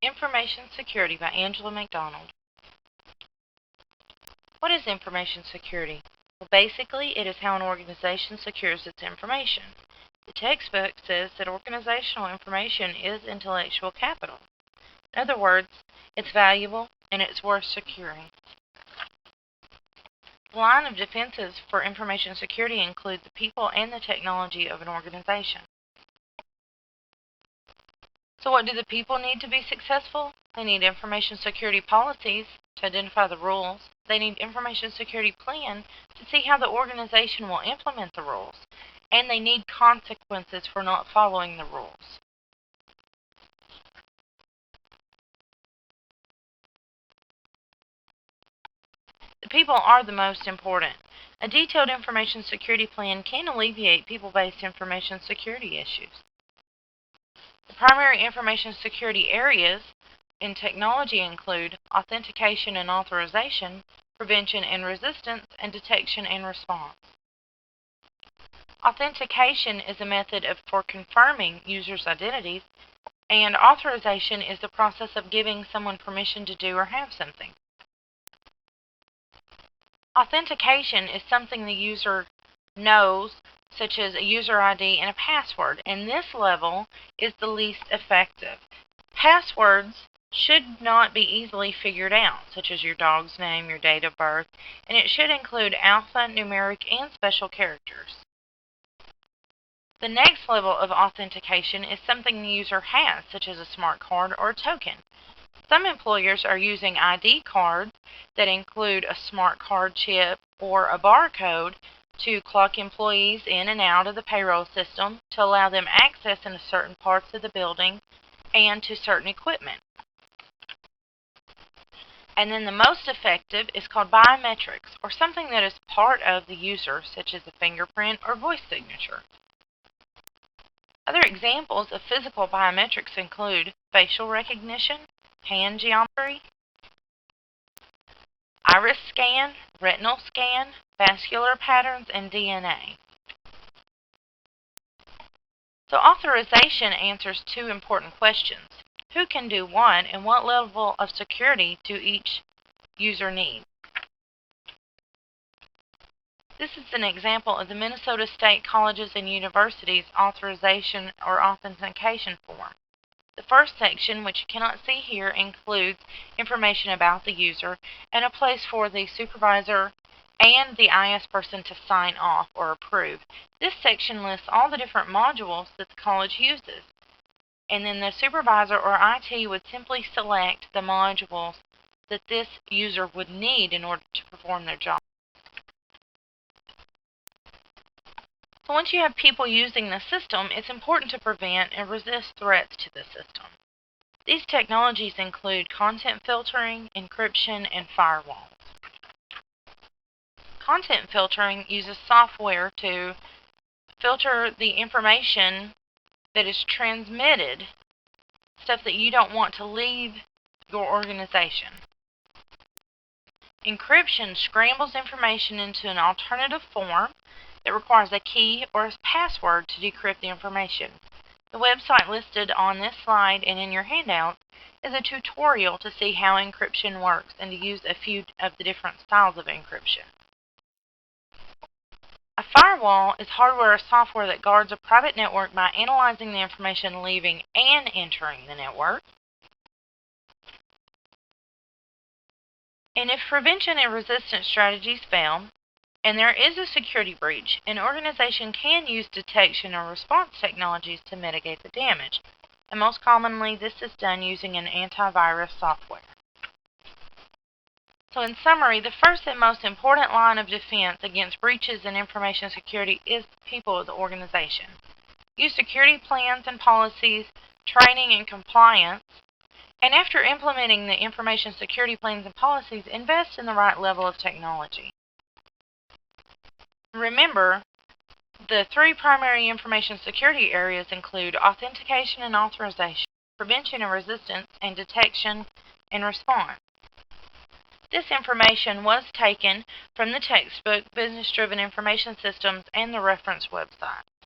Information Security by Angula McDonald. What is information security? Well, basically, it is how an organization secures its information. The textbook says that organizational information is intellectual capital. In other words, it's valuable and it's worth securing. The line of defenses for information security include the people and the technology of an organization. So what do the people need to be successful? They need information security policies to identify the rules. They need information security plan to see how the organization will implement the rules. And they need consequences for not following the rules. The people are the most important. A detailed information security plan can alleviate people-based information security issues. The primary information security areas in technology include authentication and authorization, prevention and resistance, and detection and response. Authentication is a method for confirming users' identities, and authorization is the process of giving someone permission to do or have something. Authentication is something the user knows, such as a user ID and a password, and this level is the least effective. Passwords should not be easily figured out, such as your dog's name, your date of birth, and it should include alphanumeric and special characters. The next level of authentication is something the user has, such as a smart card or a token. Some employers are using ID cards that include a smart card chip or a barcode to clock employees in and out of the payroll system to allow them access into certain parts of the building and to certain equipment. And then the most effective is called biometrics, or something that is part of the user, such as a fingerprint or voice signature. Other examples of physical biometrics include facial recognition, hand geometry, iris scan, retinal scan, vascular patterns, and DNA. So authorization answers two important questions. Who can do what, and what level of security do each user need? This is an example of the Minnesota State Colleges and Universities authorization or authentication form. The first section, which you cannot see here, includes information about the user and a place for the supervisor and the IS person to sign off or approve. This section lists all the different modules that the college uses, and then the supervisor or IT would simply select the modules that this user would need in order to perform their job. So once you have people using the system, it's important to prevent and resist threats to the system. These technologies include content filtering, encryption, and firewalls. Content filtering uses software to filter the information that is transmitted, stuff that you don't want to leave your organization. Encryption scrambles information into an alternative form that requires a key or a password to decrypt the information. The website listed on this slide and in your handout is a tutorial to see how encryption works and to use a few of the different styles of encryption. A firewall is hardware or software that guards a private network by analyzing the information leaving and entering the network. And if prevention and resistance strategies fail, and there is a security breach, an organization can use detection or response technologies to mitigate the damage. And most commonly, this is done using an antivirus software. So in summary, the first and most important line of defense against breaches in information security is the people of the organization. Use security plans and policies, training and compliance, and after implementing the information security plans and policies, invest in the right level of technology. Remember, the three primary information security areas include authentication and authorization, prevention and resistance, and detection and response. This information was taken from the textbook, Business-Driven Information Systems, and the reference website.